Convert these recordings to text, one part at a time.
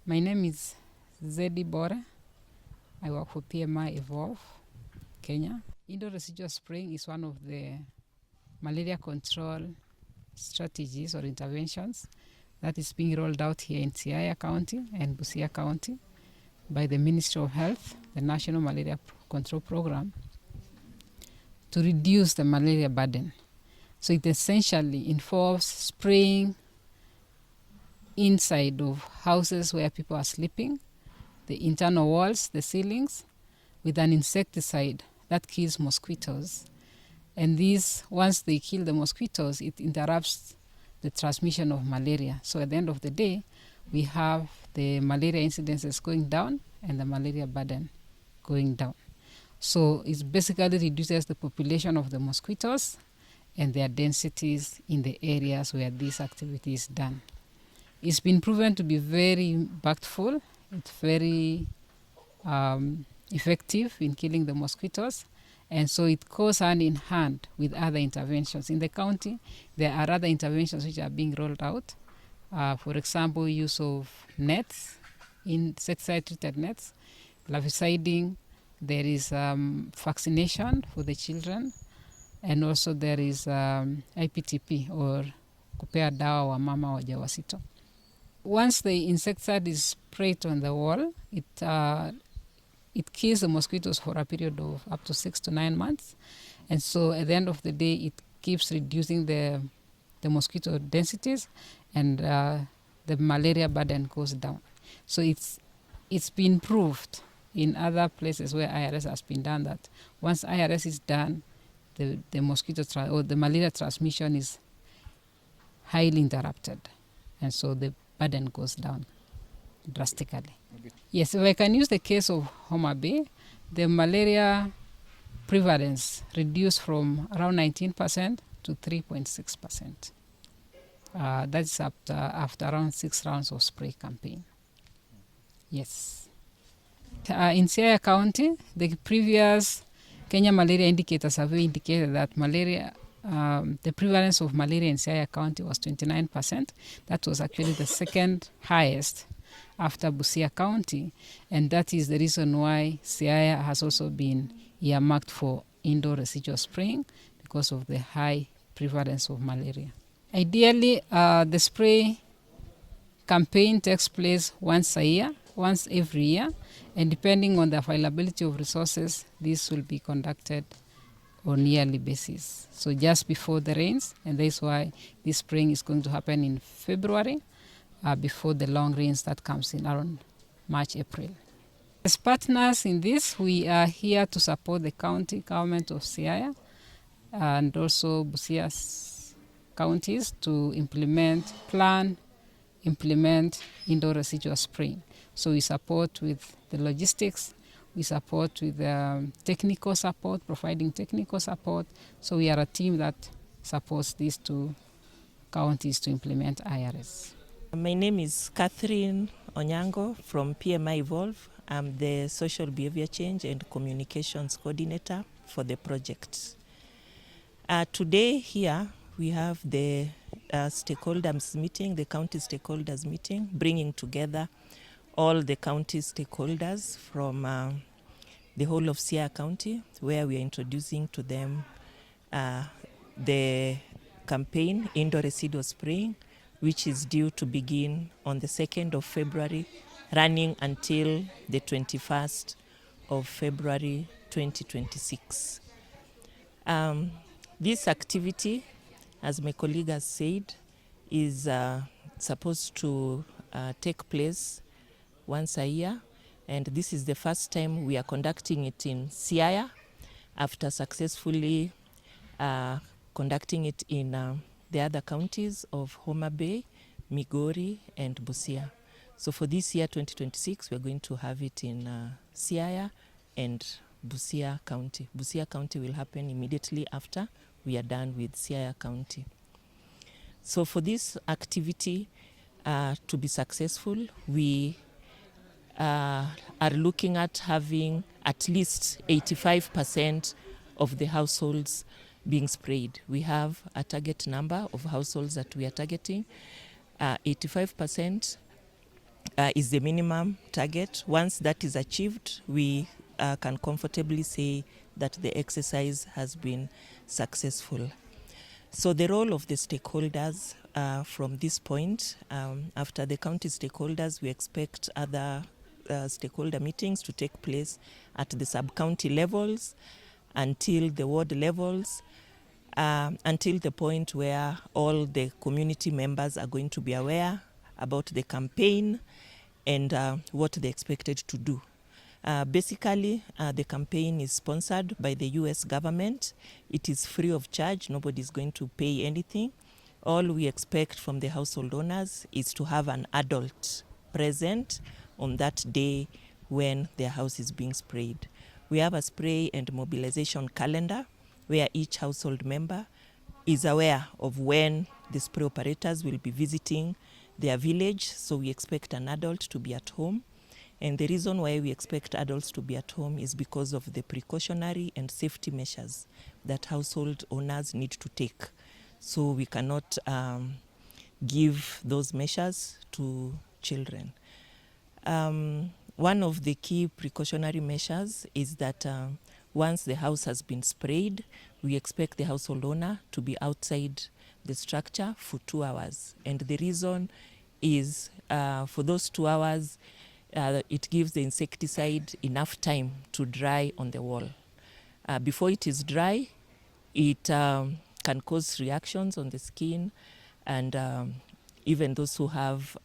My name is Zedi Bore. I work for PMI Evolve, Kenya. Indoor residual spraying is one of the malaria control strategies or interventions that is being rolled out here in Siaya County and Busia County by the Ministry of Health, the National Malaria Control Program, to reduce the malaria burden. So it essentially involves spraying inside of houses where people are sleeping, the internal walls, the ceilings, with an insecticide that kills mosquitoes. And these, once they kill the mosquitoes, it interrupts the transmission of malaria. So at the end of the day, we have the malaria incidences going down and the malaria burden going down. So it basically reduces the population of the mosquitoes and their densities in the areas where this activity is done. It's been proven to be very impactful. It's very effective in killing the mosquitoes. And so it goes hand in hand with other interventions. In the county, there are other interventions which are being rolled out. For example, use of nets, insecticide-treated nets, larviciding. There is vaccination for the children. And also there is IPTP, or kupea dawa wa mama wajawazito. Once the insecticide is sprayed on the wall, it kills the mosquitoes for a period of up to 6 to 9 months. And so at the end of the day, it keeps reducing the mosquito densities, and the malaria burden goes down. So it's been proved in other places where IRS has been done that once IRS is done, the mosquito or the malaria transmission is highly interrupted, and so the burden goes down drastically. Okay. Yes, if I can use the case of Homa Bay, the malaria prevalence reduced from around 19% to 3.6%. That's after around 6 rounds of spray campaign. Yes. In Siaya County, the previous Kenya Malaria Indicator Survey indicated that malaria, the prevalence of malaria in Siaya County was 29%. That was actually the second highest after Busia County, and that is the reason why Siaya has also been earmarked for indoor residual spraying, because of the high prevalence of malaria. Ideally, the spray campaign takes place once every year, and depending on the availability of resources, this will be conducted on yearly basis. So just before the rains, and that's why this spraying is going to happen in February, before the long rains that comes in around March, April. As partners in this, we are here to support the county government of Siaya and also Busia's counties to implement indoor residual spraying. So we support with the logistics, we support with technical support, providing technical support. So we are a team that supports these two counties to implement IRS. My name is Catherine Onyango from PMI Evolve. I'm the Social Behavior Change and Communications Coordinator for the project. Today here we have the stakeholders meeting, the county stakeholders meeting, bringing together all the county stakeholders from the whole of Siaya County, where we are introducing to them the campaign Indoor Residual Spraying, which is due to begin on the 2nd of February, running until the 21st of February 2026. This activity, as my colleague has said, is supposed to take place once a year, and this is the first time we are conducting it in Siaya after successfully conducting it in the other counties of Homa Bay, Migori, and Busia. So for this year, 2026, we're going to have it in Siaya and Busia County. Busia County will happen immediately after we are done with Siaya County. So for this activity to be successful, we are looking at having at least 85% of the households being sprayed. We have a target number of households that we are targeting. 85% is the minimum target. Once that is achieved, we can comfortably say that the exercise has been successful. So the role of the stakeholders from this point, after the county stakeholders, we expect other stakeholder meetings to take place at the sub-county levels until the ward levels, until the point where all the community members are going to be aware about the campaign and what they're expected to do. Basically, the campaign is sponsored by the US government. It is free of charge. Nobody is going to pay anything. All we expect from the household owners is to have an adult present on that day when their house is being sprayed. We have a spray and mobilization calendar where each household member is aware of when the spray operators will be visiting their village. So we expect an adult to be at home. And the reason why we expect adults to be at home is because of the precautionary and safety measures that household owners need to take. So we cannot give those measures to children. One of the key precautionary measures is that once the house has been sprayed, we expect the household owner to be outside the structure for 2 hours. And the reason is for those 2 hours, it gives the insecticide enough time to dry on the wall. Before it is dry, it can cause reactions on the skin, and even those who have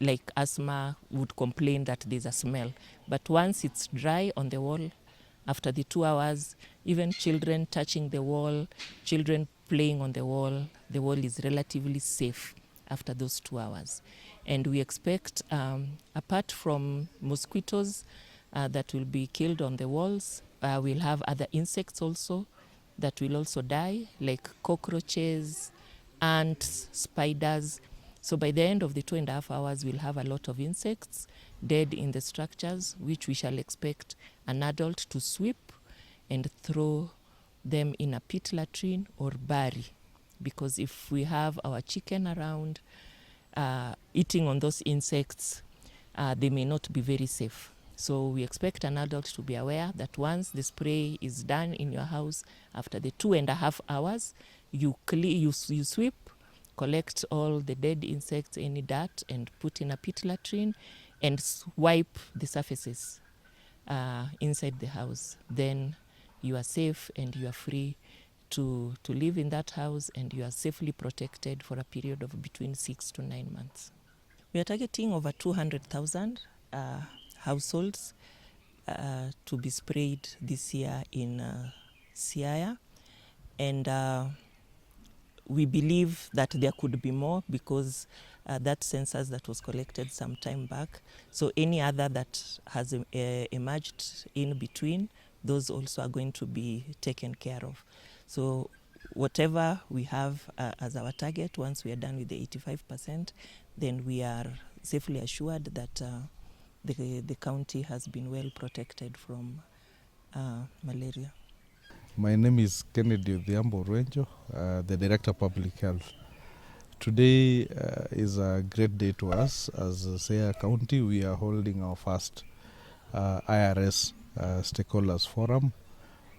like asthma would complain that there's a smell. But once it's dry on the wall, after the 2 hours, even children touching the wall, children playing on the wall is relatively safe after those 2 hours. And we expect, apart from mosquitoes that will be killed on the walls, we'll have other insects also that will also die, like cockroaches, ants, spiders. So by the end of the 2.5 hours, we'll have a lot of insects dead in the structures, which we shall expect an adult to sweep and throw them in a pit latrine or bury. Because if we have our chicken around eating on those insects, they may not be very safe. So we expect an adult to be aware that once the spray is done in your house, after the 2.5 hours, you sweep, collect all the dead insects, any dirt, and put in a pit latrine and wipe the surfaces inside the house. Then you are safe and you are free to live in that house, and you are safely protected for a period of between 6 to 9 months. We are targeting over 200,000 households to be sprayed this year in Siaya, and we believe that there could be more because that census that was collected some time back. So any other that has emerged in between, those also are going to be taken care of. So whatever we have as our target, once we are done with the 85%, then we are safely assured that the county has been well protected from malaria. My name is Kennedy Odhiambo Rwenjo, the Director of Public Health. Today is a great day to us. As Siaya County, we are holding our first IRS Stakeholders Forum,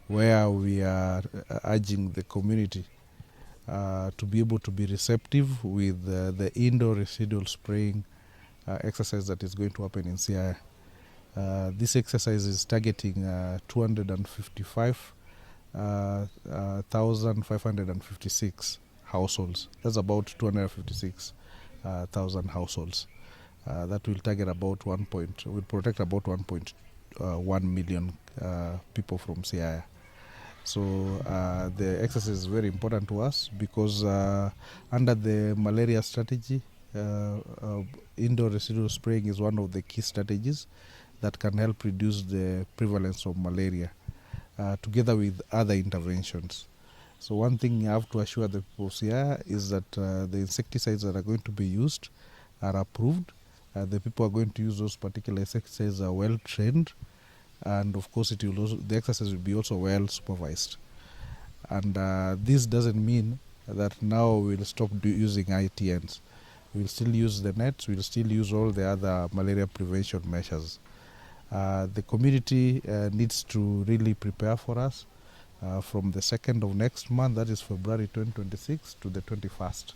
where we are urging the community to be able to be receptive with the indoor residual spraying exercise that is going to happen in Siaya. This exercise is targeting 255,556 households. That's about 256,000 households. That will target about will protect about 1.1 million people from Siaya. So the exercise is very important to us because under the malaria strategy, indoor residual spraying is one of the key strategies that can help reduce the prevalence of malaria, together with other interventions. So one thing you have to assure the people of Siaya is that the insecticides that are going to be used are approved. The people are going to use those particular insecticides are well trained, and of course it will also, the exercise will be also well supervised. And this doesn't mean that now we'll stop using ITNs. we'll still use the nets, we'll still use all the other malaria prevention measures. The community needs to really prepare for us from the 2nd of next month, that is February 2026, to the 21st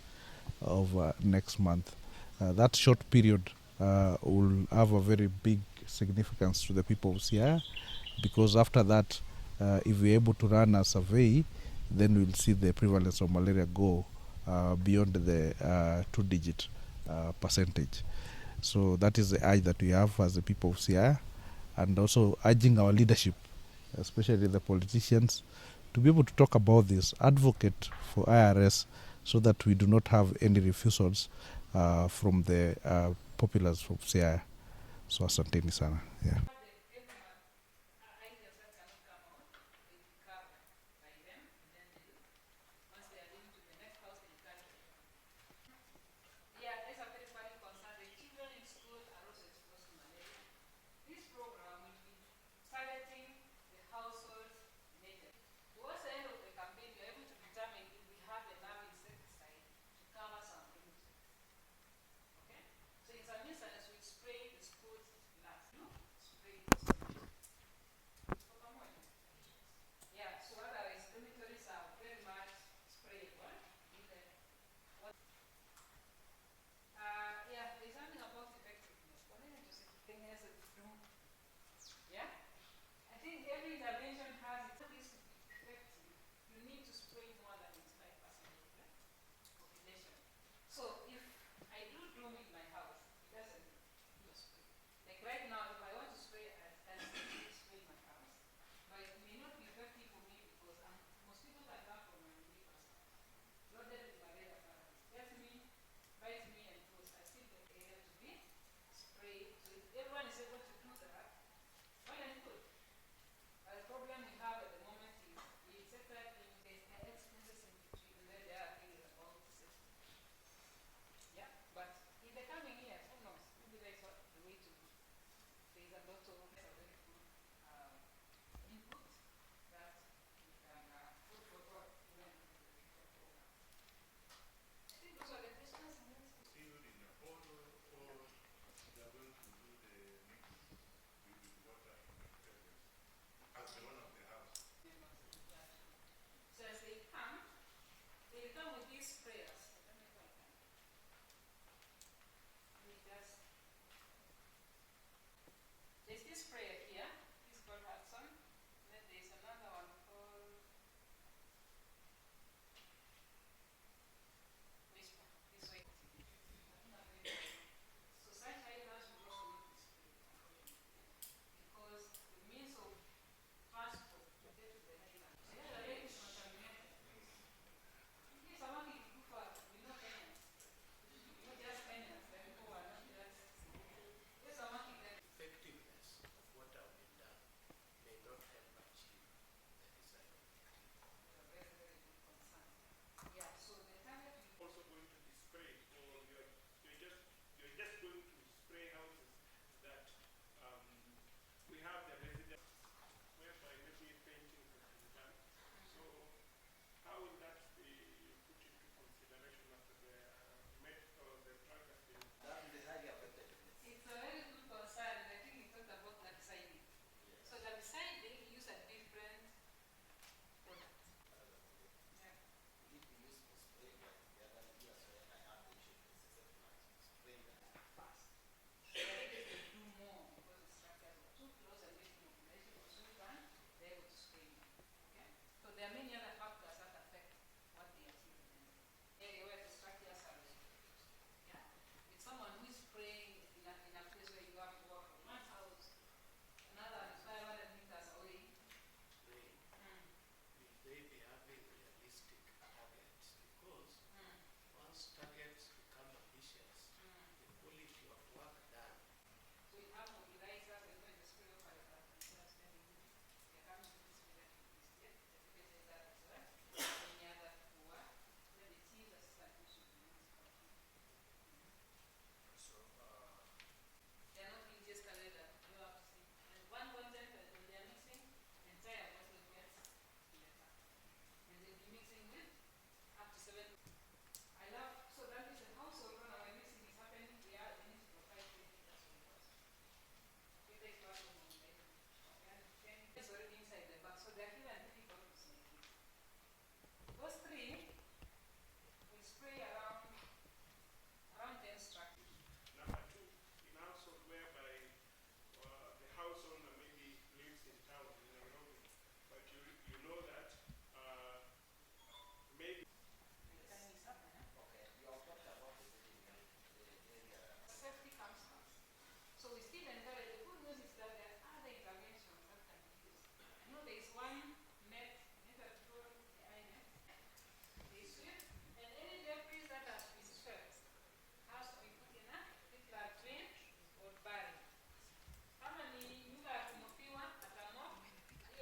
of next month. That short period will have a very big significance to the people of Siaya, because after that, if we're able to run a survey, then we'll see the prevalence of malaria go beyond the 2-digit percentage. So that is the urge that we have as the people of Siaya, and also urging our leadership, especially the politicians, to be able to talk about this, advocate for IRS, so that we do not have any refusals from the populace from Siaya. So asanteni sana. Yeah.